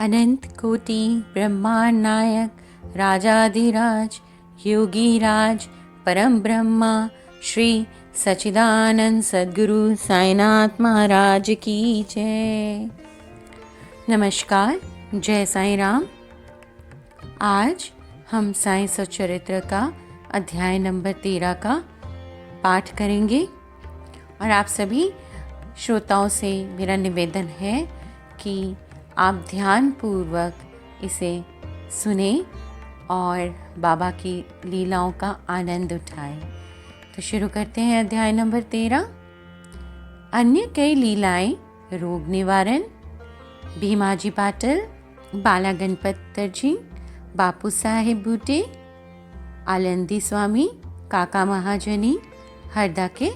अनंत कोटि ब्रह्मांड नायक राजाधिराज योगीराज परम ब्रह्मा श्री सच्चिदानंद सद्गुरु साईनाथ महाराज की जय। नमस्कार, जय साईं राम। आज हम साईं सच्चरित्र का अध्याय नंबर 13 का पाठ करेंगे और आप सभी श्रोताओं से मेरा निवेदन है कि आप ध्यान पूर्वक इसे सुने और बाबा की लीलाओं का आनंद उठाएं। तो शुरू करते हैं अध्याय नंबर 13। अन्य कई लीलाएं रोग निवारण, भीमाजी पाटिल, बाला गणपत दर्जी, बापू साहेब बूटे, आनंदी स्वामी, काका महाजनी, हरदा के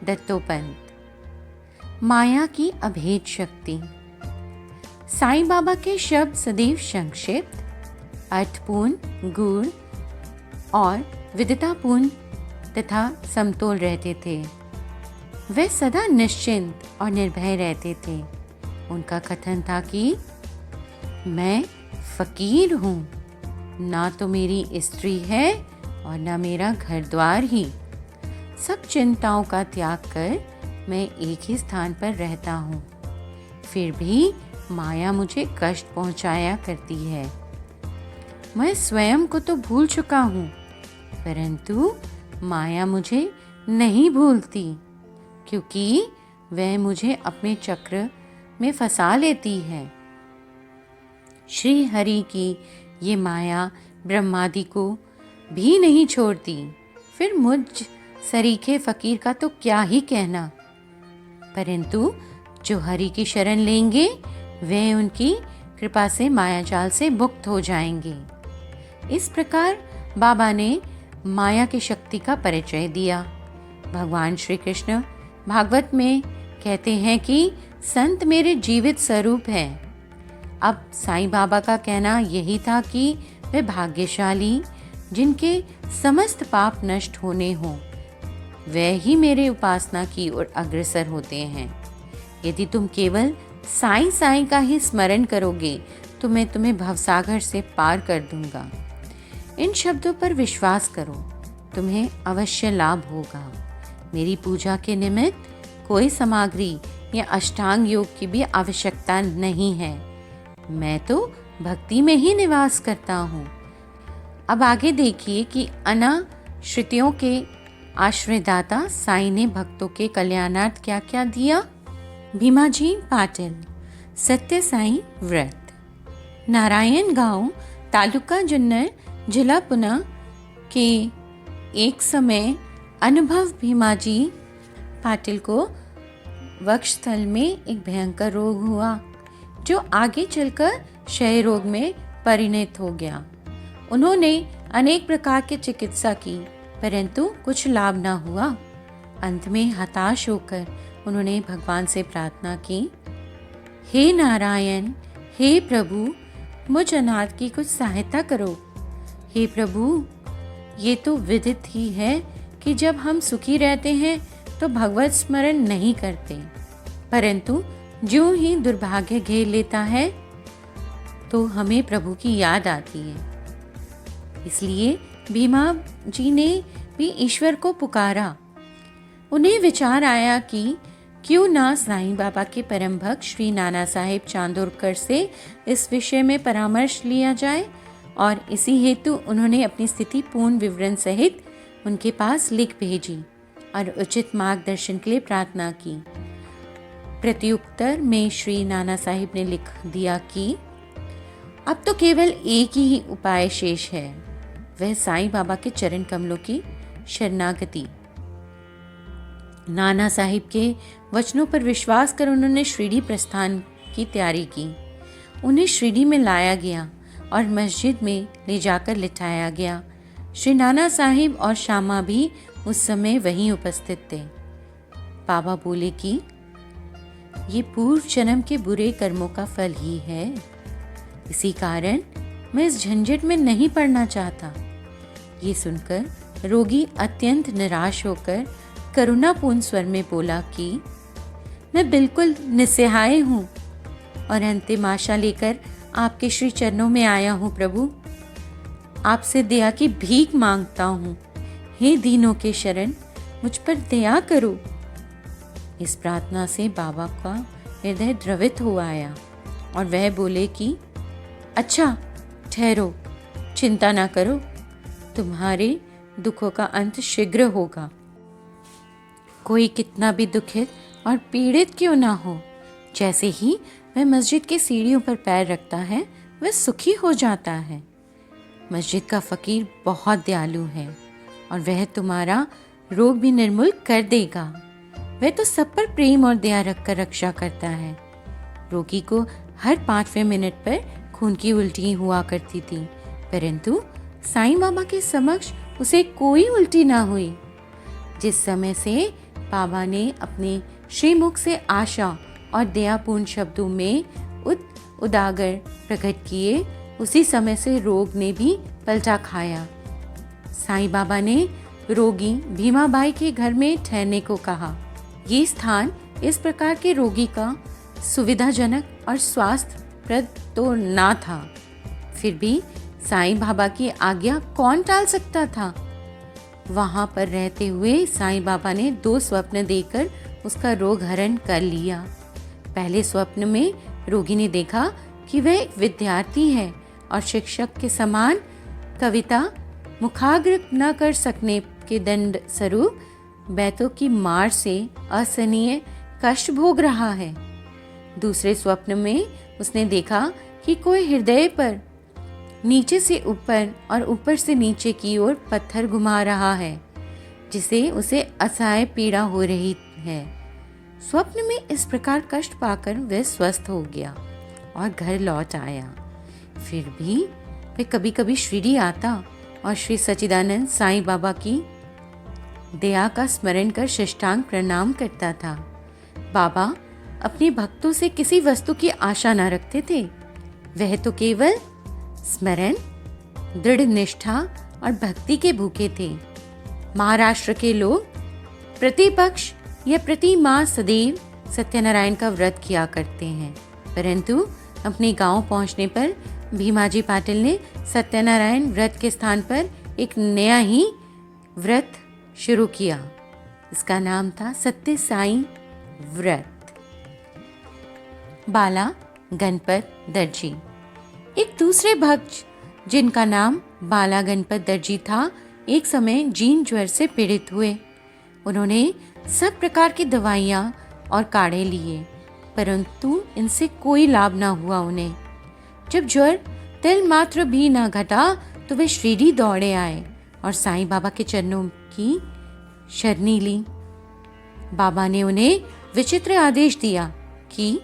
दत्तोपंत। माया की अभेद शक्ति। साईं बाबा के शब्द सदैव संक्षिप्त, अर्थपूर्ण, गूढ़ और विदितापूर्ण तथा समतोल रहते थे। वे सदा निश्चिंत और निर्भय रहते थे। उनका कथन था कि मैं फकीर हूँ, ना तो मेरी स्त्री है और ना मेरा घर द्वार ही। सब चिंताओं का त्याग कर मैं एक ही स्थान पर रहता हूँ, फिर भी माया मुझे कष्ट पहुंचाया करती है। मैं स्वयं को तो भूल चुका हूँ, परंतु माया मुझे नहीं भूलती, क्योंकि वह मुझे अपने चक्र में फंसा लेती है। श्री हरि की ये माया ब्रह्मादि को भी नहीं छोड़ती, फिर मुझ सरीखे फकीर का तो क्या ही कहना। परंतु जो हरि की शरण लेंगे वे उनकी कृपा से मायाजाल से मुक्त हो जाएंगे। इस प्रकार बाबा ने माया की शक्ति का परिचय दिया। भगवान श्री कृष्ण भागवत में कहते हैं कि संत मेरे जीवित स्वरूप हैं। अब साईं बाबा का कहना यही था कि वे भाग्यशाली जिनके समस्त पाप नष्ट होने हों, वे ही मेरे उपासना की ओर अग्रसर होते हैं। यदि तुम केवल साईं साईं का ही स्मरण करोगे तो मैं तुम्हें भवसागर से पार कर दूंगा। इन शब्दों पर विश्वास करो, तुम्हें अवश्य लाभ होगा। मेरी पूजा के निमित्त कोई सामग्री या अष्टांग योग की भी आवश्यकता नहीं है। मैं तो भक्ति में ही निवास करता हूँ। अब आगे देखिए कि अनाश्रितियों के आश्रयदाता साईं ने भक्तों के कल्याणार्थ क्या क्या दिया। भीमाजी पाटिल, सत्य साईं व्रत। नारायण गांव, तालुका जुन्नर, जिला पुणे के एक समय अनुभव भीमाजी पाटिल को वक्षस्थल में एक भयंकर रोग हुआ, जो आगे चलकर क्षय रोग में परिणत हो गया। उन्होंने अनेक प्रकार की चिकित्सा की, परंतु कुछ लाभ न हुआ। अंत में हताश होकर उन्होंने भगवान से प्रार्थना की, हे नारायण, हे प्रभु, मुझ अनाथ की कुछ सहायता करो। हे प्रभु, ये तो विदित ही है कि जब हम सुखी रहते हैं तो भगवत स्मरण नहीं करते, परंतु ज्यों ही दुर्भाग्य घेर लेता है तो हमें प्रभु की याद आती है। इसलिए भीमा जी ने भी ईश्वर को पुकारा। उन्हें विचार आया कि क्यों ना साईं बाबा के परम भक्त श्री नाना साहेब चांदोरकर से इस विषय में परामर्श लिया जाए, और इसी हेतु उन्होंने अपनी स्थिति पूर्ण विवरण सहित उनके पास लिख भेजी और उचित मार्गदर्शन के लिए प्रार्थना की। प्रत्युत्तर में श्री नाना साहिब ने लिख दिया कि अब तो केवल एक ही उपाय शेष है, वह साईं बाबा के चरण कमलों की शरणागति। नाना साहिब के वचनों पर विश्वास कर उन्होंने शिरडी प्रस्थान की तैयारी की। उन्हें शिरडी में लाया गया और मस्जिद में ले जाकर लिटाया गया। श्री नाना साहिब और श्यामा भी उस समय वहीं उपस्थित थे। बाबा बोले कि ये पूर्व जन्म के बुरे कर्मों का फल ही है, इसी कारण मैं इस झंझट में नहीं पड़ना चाहता। ये सुनकर रोगी अत्यंत निराश होकर करुणापूर्ण स्वर में बोला कि मैं बिल्कुल निस्सहाय हूँ और अंतिम आशा लेकर आपके श्री चरणों में आया हूँ प्रभु। आपसे दया की भीख मांगता हूँ। हे दीनों के शरण, मुझ पर दया करो। इस प्रार्थना से बाबा का हृदय द्रवित हो आया और वह बोले कि अच्छा ठहरो, चिंता ना करो, तुम्हारे दुखों का अंत शीघ्र होगा। कोई कितना भी दुखित और पीड़ित क्यों ना हो, जैसे ही वह मस्जिद की सीढ़ियों पर पैर रखता है वह सुखी हो जाता है। मस्जिद का फकीर बहुत दयालु है और वह तुम्हारा रोग भी निर्मूल कर देगा। वह तो सब पर प्रेम और दया रखकर रक्षा करता है। रोगी को हर 5वें मिनट पर खून की उल्टी हुआ करती थी, परंतु साईं बाबा के समक्ष उसे कोई उल्टी ना हुई। जिस समय से बाबा ने अपने श्रीमुख से आशा और दयापूर्ण शब्दों में उदागर प्रकट किए, उसी समय से रोग ने भी पलटा खाया। साईं बाबा ने रोगी भीमाबाई के घर में ठहरने को कहा। ये स्थान इस प्रकार के रोगी का सुविधाजनक और स्वास्थ्यप्रद तो ना था, फिर भी साईं बाबा की आज्ञा कौन टाल सकता था। वहां पर रहते हुए साईं बाबा ने 2 स्वप्न देकर उसका रोग हरण कर लिया। पहले स्वप्न में रोगी ने देखा कि वह एक विद्यार्थी है और शिक्षक के समान कविता मुखाग्र न कर सकने के दंड स्वरूप बैतों की मार से असहनीय कष्ट भोग रहा है। दूसरे स्वप्न में उसने देखा कि कोई हृदय पर नीचे से ऊपर और ऊपर से नीचे की ओर पत्थर घुमा रहा है, जिसे उसे असहाय पीड़ा हो रही है। स्वप्न में इस प्रकार कष्ट पाकर वह स्वस्थ हो गया और घर लौट आया। फिर भी वह कभी कभी शिरडी आता और श्री सच्चिदानंद साईं बाबा की दया का स्मरण कर साष्टांग प्रणाम करता था। बाबा अपने भक्तों से किसी वस्तु की आशा न रखते थे, वह तो केवल स्मरण, दृढ़ निष्ठा और भक्ति के भूखे थे। महाराष्ट्र के लोग प्रतिपक्ष या प्रति माह सदैव सत्यनारायण का व्रत किया करते हैं, परंतु अपने गांव पहुंचने पर भीमाजी पाटिल ने सत्यनारायण व्रत के स्थान पर एक नया ही व्रत शुरू किया। इसका नाम था सत्य साईं व्रत। बाला गणपत दर्जी। एक दूसरे भक्त जिनका नाम बाला गणपत दर्जी था, एक समय जीर्ण ज्वर से पीड़ित हुए। उन्होंने सब प्रकार की दवाइयाँ और काढ़े लिए, परंतु इनसे कोई लाभ ना हुआ उन्हें। जब ज्वर तिल मात्र भी ना घटा तो वे शिरडी दौड़े आए और साईं बाबा के चरणों की शरणी ली। बाबा ने उन्हें विचित्र आदेश दिया कि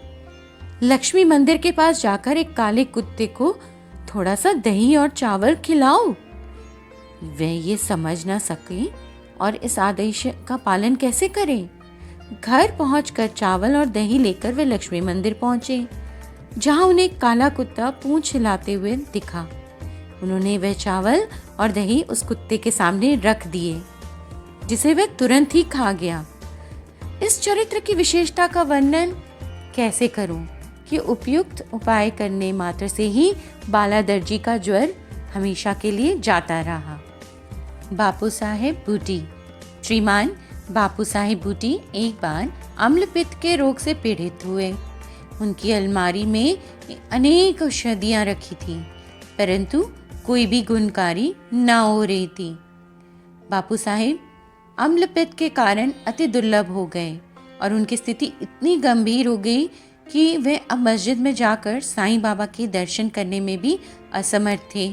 लक्ष्मी मंदिर के पास जाकर एक काले कुत्ते को थोड़ा सा दही और चावल खिलाओ। वे ये समझ ना सके और इस आदेश का पालन कैसे करें। घर पहुंचकर चावल और दही लेकर वे लक्ष्मी मंदिर पहुंचे, जहां उन्हें काला कुत्ता पूंछ हिलाते हुए दिखा। उन्होंने वह चावल और दही उस कुत्ते के सामने रख दिए, जिसे वह तुरंत ही खा गया। इस चरित्र की विशेषता का वर्णन कैसे करूं कि उपयुक्त उपाय करने मात्र से ही बाला दर्जी का ज्वर हमेशा के लिए जाता रहा। बापू साहेब बूटी। श्रीमान बापू साहेब बूटी एक बार अम्लपित्त के रोग से पीड़ित हुए। उनकी अलमारी में अनेक औषधियाँ रखी थी, परंतु कोई भी गुणकारी न हो रही थी। बापू साहेब अम्लपित्त के कारण अति दुर्लभ हो गए और उनकी स्थिति इतनी गंभीर हो गई कि वे अब मस्जिद में जाकर साईं बाबा के दर्शन करने में भी असमर्थ थे।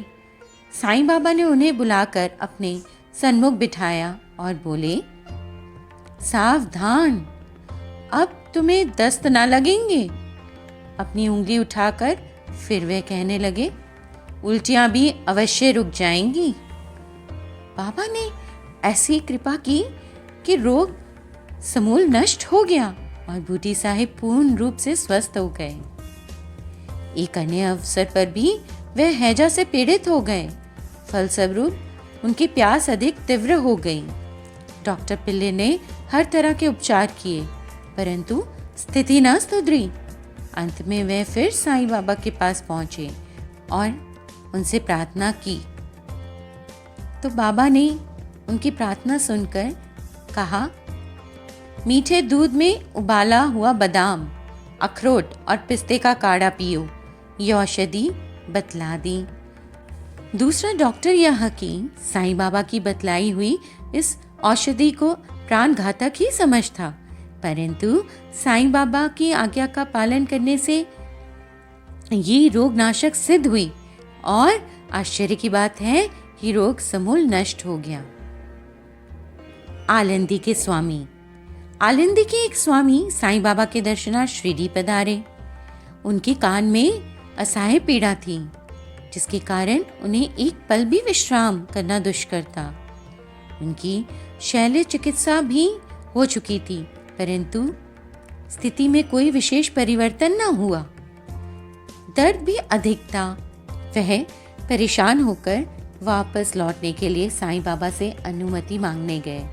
साईं बाबा ने उन्हें बुलाकर अपने सन्मुख बिठाया और बोले, सावधान, अब तुम्हें दस्त ना लगेंगे। अपनी उंगली उठाकर फिर वे कहने लगे, उल्टियां भी अवश्य रुक जाएंगी। बाबा ने ऐसी कृपा की कि रोग समूल नष्ट हो गया और बूटी साहिब पूर्ण रूप से स्वस्थ हो गए। एक अन्य अवसर पर भी वे हैजा से पीड़ित हो गए। फलस्वरूप उनकी प्यास अधिक तीव्र हो गई। डॉक्टर पिल्ले ने हर तरह के उपचार किए, परंतु स्थिति न सुधरी। अंत में वे फिर साईं बाबा के पास पहुंचे और उनसे प्रार्थना की। तो बाबा ने उनकी प्रार्थना सुनकर कहा, मीठे दूध में उबाला हुआ बादाम, अखरोट और पिस्ते का काढ़ा पियो, ये औषधि बतला दी। दूसरा डॉक्टर या हकीम साईं बाबा की बतलाई हुई इस औषधि को प्राणघातक ही समझता, परंतु साईं बाबा की आज्ञा का पालन करने से ये रोगनाशक सिद्ध हुई और आश्चर्य की बात है कि रोग समूल नष्ट हो गया। आलंदी के स्वामी। आलंदी के एक स्वामी साईं बाबा के दर्शनार्थ शिरडी पधारे। उनके कान में असह्य पीड़ा थी, जिसके कारण उन्हें एक पल भी विश्राम करना दुष्कर था। उनकी शल्य चिकित्सा भी हो चुकी थी, परंतु स्थिति में कोई विशेष परिवर्तन न हुआ। दर्द भी अधिक था। वह परेशान होकर वापस लौटने के लिए साईं बाबा से अनुमति मांगने गए।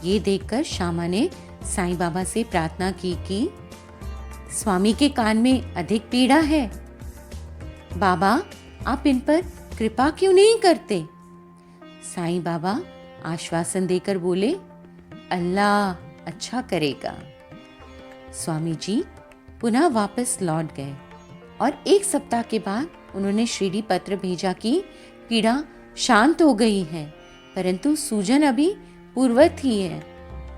ये देखकर श्यामा ने साईं बाबा से प्रार्थना की कि स्वामी के कान में अधिक पीड़ा है, बाबा आप इन पर कृपा क्यों नहीं करते? साईं बाबा आश्वासन देकर बोले, अल्लाह अच्छा करेगा। स्वामी जी पुनः वापस लौट गए और एक सप्ताह के बाद उन्होंने शिरडी पत्र भेजा कि पीड़ा शांत हो गई है, परंतु सूजन अभी पूर्ववत ही है।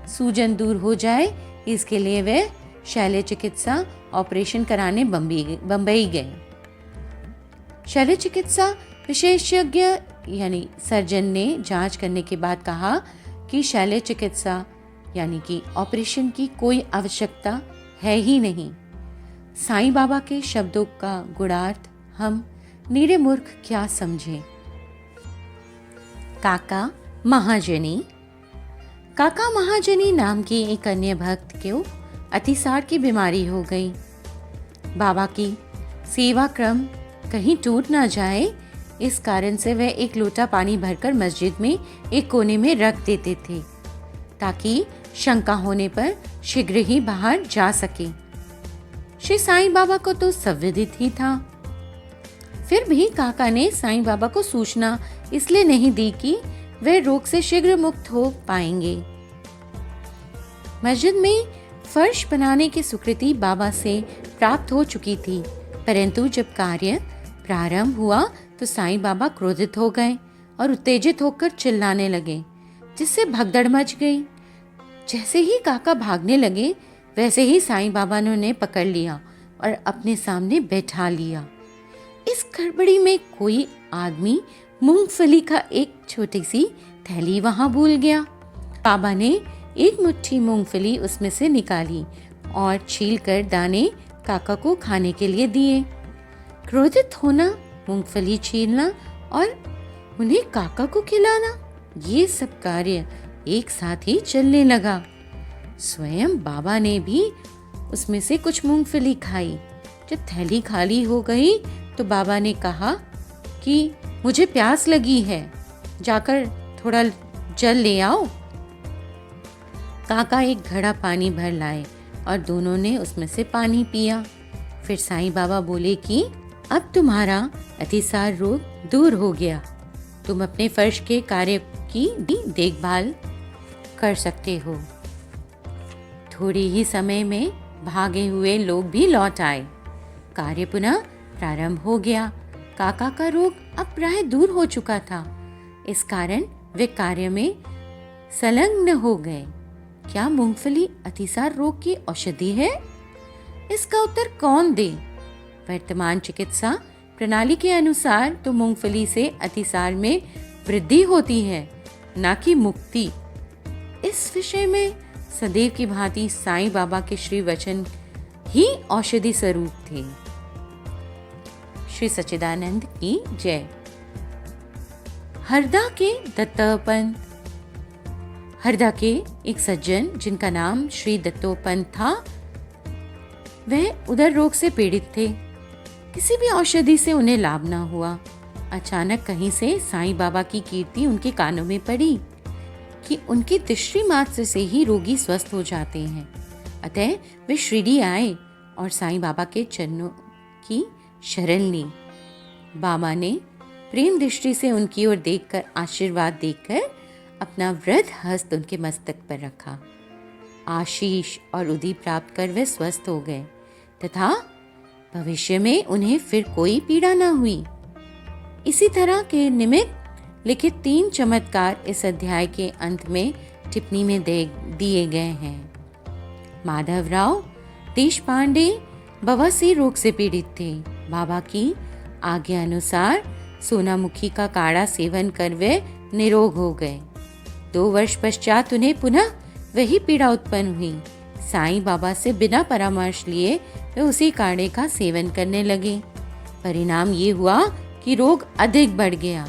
सूजन दूर हो जाए इसके लिए वे शल्य चिकित्सा ऑपरेशन कराने बम्बई गए। शल्य चिकित्सा विशेषज्ञ यानी सर्जन ने जांच करने के बाद कहा कि शल्य चिकित्सा यानी कि ऑपरेशन की कोई आवश्यकता है ही नहीं। साईं बाबा के शब्दों का गुणार्थ हम नीरे मूर्ख क्या समझें। काका महाजनी। काका महाजनी नाम की एक अन्य भक्त को अतिसार की बीमारी हो गई। बाबा की सेवा क्रम कहीं टूट ना जाए, इस कारण से वह एक लोटा पानी भरकर मस्जिद में एक कोने में रख देते थे, ताकि शंका होने पर शीघ्र ही बाहर जा सके। श्री साईं बाबा को तो संविदित ही था, फिर भी काका ने साईं बाबा को सूचना इसलिए नहीं दी कि वे रोग से शीघ्र मुक्त हो पाएंगे। मस्जिद में फर्श बनाने की स्वीकृति बाबा से प्राप्त हो चुकी थी, परंतु जब कार्य प्रारंभ हुआ तो साईं बाबा क्रोधित हो गए और उत्तेजित होकर चिल्लाने लगे, जिससे भगदड़ मच गई। जैसे ही काका भागने लगे, वैसे ही साईं बाबा ने उन्हें पकड़ लिया और अपने सामने बैठा लिया। इस गड़बड़ी में कोई आदमी मूंगफली का एक छोटी सी थैली वहां भूल गया। बाबा ने एक मुट्ठी मूंगफली उसमें से निकाली और छीलकर दाने काका को खाने के लिए दिए। क्रोधित होना, मूंगफली छीलना और उन्हें काका को खिलाना, ये सब कार्य एक साथ ही चलने लगा। स्वयं बाबा ने भी उसमें से कुछ मूंगफली खाई। जब थैली खाली हो गई तो बाबा ने कहा कि मुझे प्यास लगी है, जाकर थोड़ा जल ले आओ। काका एक घड़ा पानी भर लाए और दोनों ने उसमें से पानी पिया। फिर साईं बाबा बोले कि अब तुम्हारा अतिसार रोग दूर हो गया, तुम अपने फर्श के कार्य की भी देखभाल कर सकते हो। थोड़े ही समय में भागे हुए लोग भी लौट आए। कार्य पुनः प्रारंभ हो गया। काका का रोग अब प्राय दूर हो चुका था, इस कारण वे कार्य में संलग्न हो गए। क्या मूंगफली अतिसार रोग की औषधि है? इसका उत्तर कौन दे? वर्तमान चिकित्सा प्रणाली के अनुसार तो मूंगफली से अतिसार में वृद्धि होती है, ना कि मुक्ति। इस विषय में सदैव की भांति साईं बाबा के श्री वचन ही औषधि स्वरूप थे। श्री सच्चिदानंद की जय। हरदा के दत्तोपंत। हरदा के एक सज्जन जिनका नाम श्री दत्तोपंत था, वह उदर रोग से पीड़ित थे। किसी भी औषधि से उन्हें लाभ न हुआ। अचानक कहीं से साईं बाबा की कीर्ति उनके कानों में पड़ी कि उनकी तीसरी मात्र से ही रोगी स्वस्थ हो जाते हैं। अतः वे शिरडी आए और साईं बाबा के चरणों की शरण ली। बाबा ने प्रेम दृष्टि से उनकी ओर देखकर आशीर्वाद देकर अपना वृद्ध हस्त उनके मस्तक पर रखा। आशीष और उदी प्राप्त कर वे स्वस्थ हो गए तथा भविष्य में उन्हें फिर कोई पीड़ा न हुई। इसी तरह के निमित्त लिखित 3 चमत्कार इस अध्याय के अंत में टिप्पणी में दिए गए हैं। माधवराव देशपांडे बवासीर रोग से पीड़ित थे। बाबा की आज्ञा अनुसार सोनामुखी का काढ़ा सेवन कर वे निरोग हो गए। 2 वर्ष पश्चात उन्हें पुनः वही पीड़ा उत्पन्न हुई। साईं बाबा से बिना परामर्श लिए वे उसी काढ़े का सेवन करने लगे। परिणाम ये हुआ कि रोग अधिक बढ़ गया,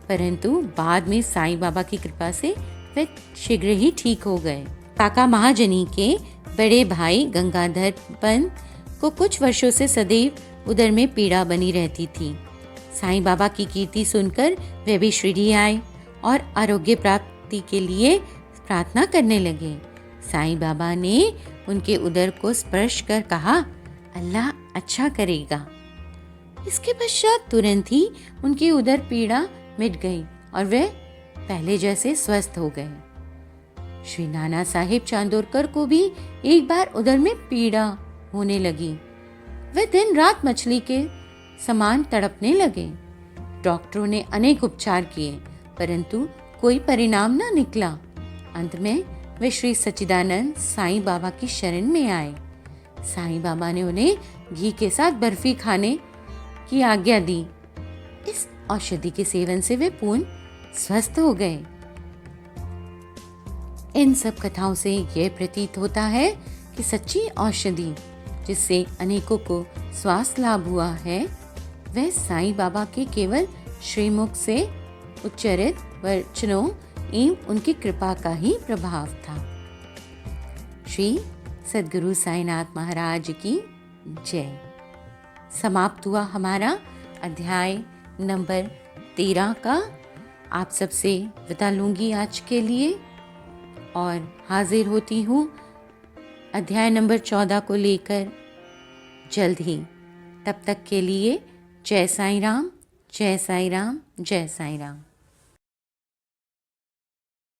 परंतु बाद में साईं बाबा की कृपा से वे शीघ्र ही ठीक हो गए। काका महाजनी के बड़े भाई गंगाधर पंत को कुछ वर्षों से सदैव उदर में पीड़ा बनी रहती थी। साईं बाबा की कीर्ति सुनकर वे भी शिरडी आए और आरोग्य प्राप्ति के लिए प्रार्थना करने लगे। साईं बाबा ने उनके उदर को स्पर्श कर कहा, अल्लाह अच्छा करेगा। इसके पश्चात तुरंत ही उनकी उदर पीड़ा मिट गई और वे पहले जैसे स्वस्थ हो गए। श्री नाना साहिब चांदोरकर को भी एक बार उदर में पीड़ा होने लगी। वे दिन रात मछली के समान तड़पने लगे। डॉक्टरों ने अनेक उपचार किए, परंतु कोई परिणाम न निकला। अंत में वे श्री सच्चिदानंद साईं बाबा की शरण में आए। साईं बाबा ने उन्हें घी के साथ बर्फी खाने की आज्ञा दी। इस औषधि के सेवन से वे पूर्ण स्वस्थ हो गए। इन सब कथाओं से यह प्रतीत होता है कि सच्ची औषधि जिससे अनेकों को स्वास्थ्य लाभ हुआ है, वह साईं बाबा के केवल श्रीमुख से उच्चरित वचनों एवं उनकी कृपा का ही प्रभाव था। श्री सद्गुरु साईनाथ महाराज की जय। समाप्त हुआ हमारा अध्याय नंबर 13 का। आप सबसे विदा लूंगी आज के लिए और हाजिर होती हूँ अध्याय नंबर 14 को लेकर जल्द ही। तब तक के लिए जय साईं राम, जय साईं राम, जय साईं राम।